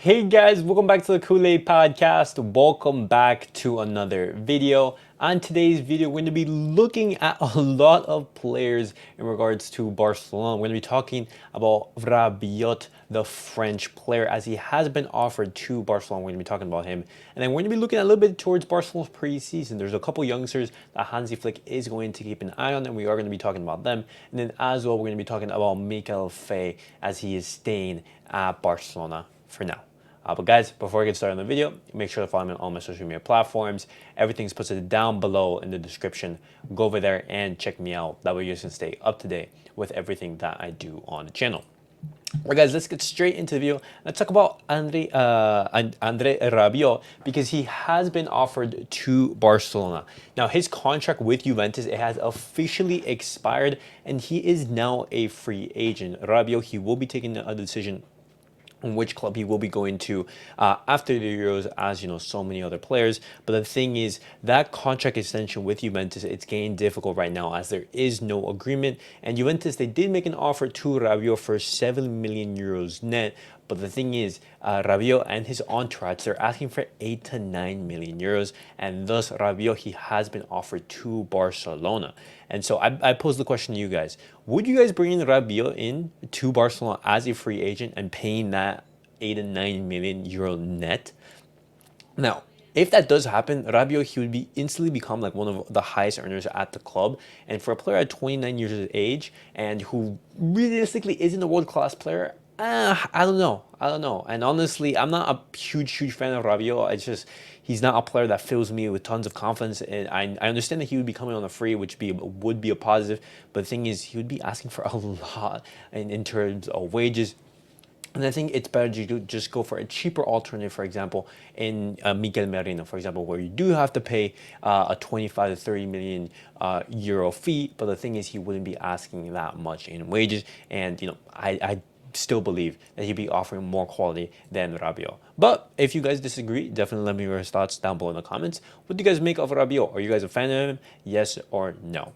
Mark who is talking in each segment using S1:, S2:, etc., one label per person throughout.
S1: Hey guys, welcome back to the CulePodcast. Welcome back to another video. On today's video, we're going to be looking at a lot of players in regards to Barcelona. We're going to be talking about Rabiot, the French player, as he has been offered to Barcelona. We're going to be talking about him. And then we're going to be looking a little bit towards Barcelona's preseason. There's a couple youngsters that Hansi Flick is going to keep an eye on, and we are going to be talking about them. And then as well, we're going to be talking about Mikayil Faye as he is staying at Barcelona for now. But guys, before I get started on the video, make sure to follow me on all my social media platforms. Everything's posted down below in the description. Go over there and check me out. That way you can stay up to date with everything that I do on the channel. All right, guys, let's get straight into the video. Let's talk about Adrien Rabiot because he has been offered to Barcelona. Now, his contract with Juventus, it has officially expired, and he is now a free agent. Rabiot, he will be taking a decision on which club he will be going to after the Euros, as you know, so many other players. But the thing is, that contract extension with Juventus, it's getting difficult right now as there is no agreement. And Juventus, they did make an offer to Rabiot for 7 million euros net. But the thing is, Rabiot and his entourage, they're asking for 8 to 9 million euros. And thus, Rabiot, he has been offered to Barcelona. And so I posed the question to you guys. Would you guys bring in Rabiot in to Barcelona as a free agent and paying that 8 to 9 million euro net? Now, if that does happen, Rabiot, he would be instantly become like one of the highest earners at the club. And for a player at 29 years of age and who realistically isn't a world-class player, I don't know. And honestly, I'm not a huge fan of Rabiot. It's just he's not a player that fills me with tons of confidence. And I understand that he would be coming on a free, which would be a positive. But the thing is, he would be asking for a lot in terms of wages. And I think it's better to just go for a cheaper alternative, for example, in Miguel Merino, for example, where you do have to pay a 25 to 30 million euro fee. But the thing is, he wouldn't be asking that much in wages. And, you know, I still believe that he'd be offering more quality than Rabiot. But if you guys disagree, definitely let me know your thoughts down below in the comments. What do you guys make of Rabiot? Are you guys a fan of him? Yes or no?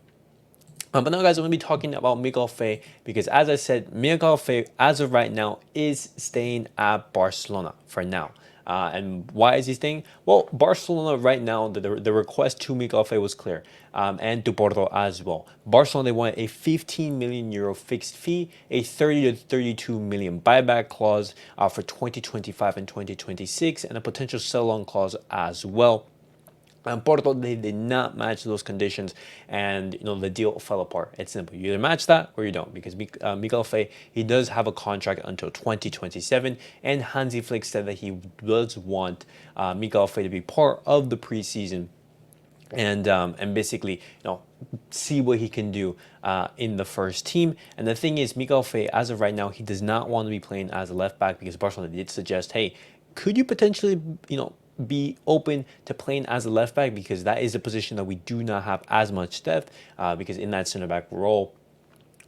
S1: But now, guys, I'm going to be talking about Mikayil Faye because, as I said, Mikayil Faye, as of right now, is staying at Barcelona for now. And why is he staying? Well, Barcelona right now, the request to Mikayil Faye was clear, and to Porto as well. Barcelona, they want a 15 million euro fixed fee, a 30 to 32 million buyback clause for 2025 and 2026, and a potential sell-on clause as well. And Porto, they did not match those conditions, and you know the deal fell apart. It's simple. You either match that or you don't, because Mikayil Faye, he does have a contract until 2027, and Hansi Flick said that he does want Mikayil Faye to be part of the preseason and basically, you know, see what he can do in the first team. And the thing is, Mikayil Faye, as of right now, he does not want to be playing as a left back because Barcelona did suggest, hey, could you potentially, you know, be open to playing as a left back, because that is a position that we do not have as much depth, because in that center back role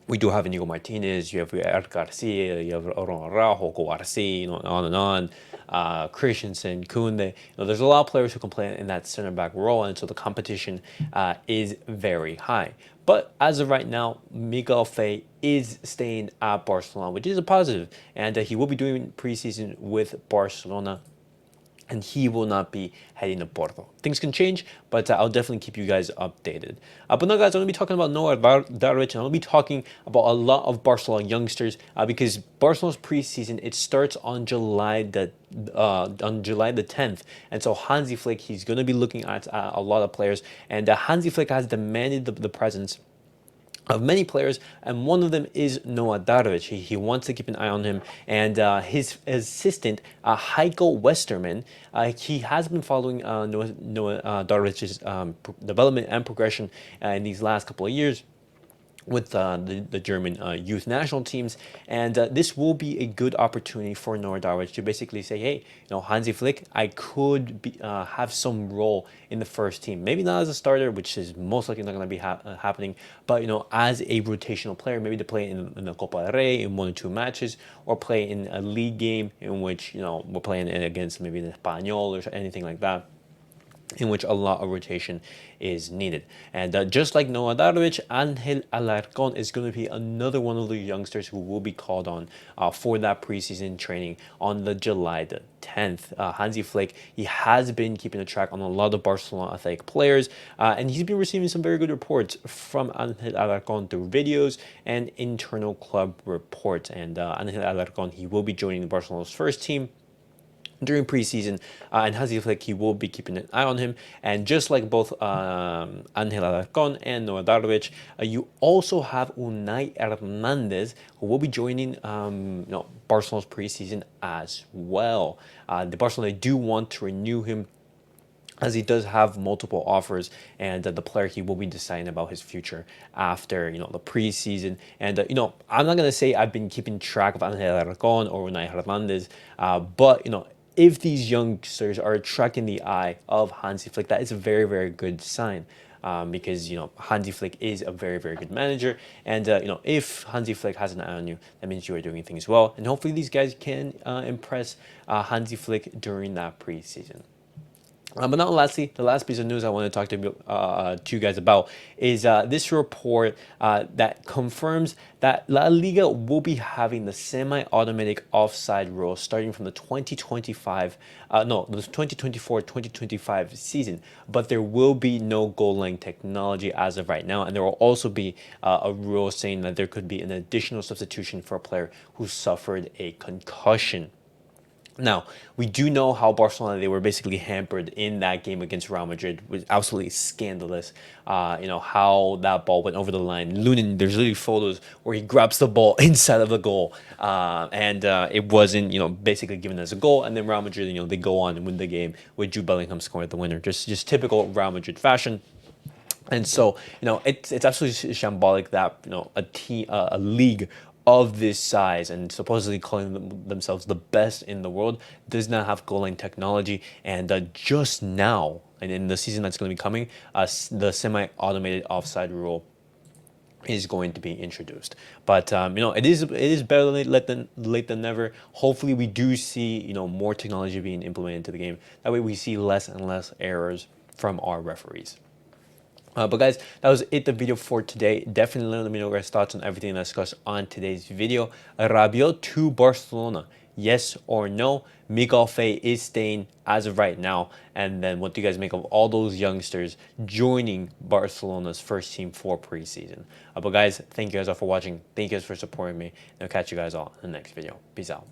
S1: we do have Inigo Martinez, you have Eric Garcia, you have Aaron Araujo, Garcia, you know, on and on, Christensen, Koundé. You know, there's a lot of players who can play in that center back role, and so the competition is very high. But as of right now, Mikayil Faye is staying at Barcelona, which is a positive, and he will be doing preseason with Barcelona, and he will not be heading to Porto. Things can change, but I'll definitely keep you guys updated. But now, guys, I'm going to be talking about Noah Darvich, and I'll be talking about a lot of Barcelona youngsters because Barcelona's preseason, it starts on July the 10th, and so Hansi Flick, he's going to be looking at a lot of players, and Hansi Flick has demanded the presence of many players, and one of them is Noah Darvich. He wants to keep an eye on him, and his assistant, Heiko Westerman, he has been following Noah Darvich's development and progression in these last couple of years with the German youth national teams, and this will be a good opportunity for Noah Darvich to basically say, hey, you know, Hansi Flick, I could have some role in the first team. Maybe not as a starter, which is most likely not going to be happening, but, you know, as a rotational player, maybe to play in the Copa del Rey in 1 or 2 matches, or play in a league game in which, you know, we're playing against maybe the Espanyol or anything like that. in which a lot of rotation is needed. And just like Noah Darvich, Angel Alarcon is going to be another one of the youngsters who will be called on for that preseason training on the July the 10th. Hansi Flick, he has been keeping a track on a lot of Barcelona athletic players, and he's been receiving some very good reports from Angel Alarcon through videos and internal club reports. And Angel Alarcon, he will be joining Barcelona's first team during preseason, and Hansi Flick, he will be keeping an eye on him. And just like both Angel Alarcon and Noah Darvich, you also have Unai Hernandez, who will be joining Barcelona's preseason as well. The Barcelona do want to renew him, as he does have multiple offers, and the player, he will be deciding about his future after the preseason. And I'm not gonna say I've been keeping track of Angel Alarcon or Unai Hernandez, but if these youngsters are attracting the eye of Hansi Flick, that is a very, very good sign. Because Hansi Flick is a very, very good manager, and if Hansi Flick has an eye on you, that means you are doing things well, and hopefully these guys can impress Hansi Flick during that preseason. But not lastly, the last piece of news I want to talk to you guys about is this report that confirms that La Liga will be having the semi-automatic offside rule starting from the 2024-2025 season. But there will be no goal line technology as of right now, and there will also be a rule saying that there could be an additional substitution for a player who suffered a concussion. Now, we do know how Barcelona, they were basically hampered in that game against Real Madrid. It was absolutely scandalous, how that ball went over the line. Lunin, there's literally photos where he grabs the ball inside of the goal, and it wasn't, basically given as a goal. And then Real Madrid, they go on and win the game with Jude Bellingham scoring the winner. Just typical Real Madrid fashion. And so, it's absolutely shambolic that, a league of this size and supposedly calling themselves the best in the world does not have goal line technology. And just now, and in the season that's going to be coming, the semi-automated offside rule is going to be introduced. But it is better late than never. Hopefully we do see more technology being implemented into the game. That way we see less and less errors from our referees. But guys, that was it, the video for today. Definitely let me know guys' thoughts on everything discussed on today's video. Rabiot to Barcelona, yes or no? Mikayil Faye is staying as of right now. And then what do you guys make of all those youngsters joining Barcelona's first team for preseason? But guys, thank you guys all for watching. Thank you guys for supporting me. And I'll catch you guys all in the next video. Peace out.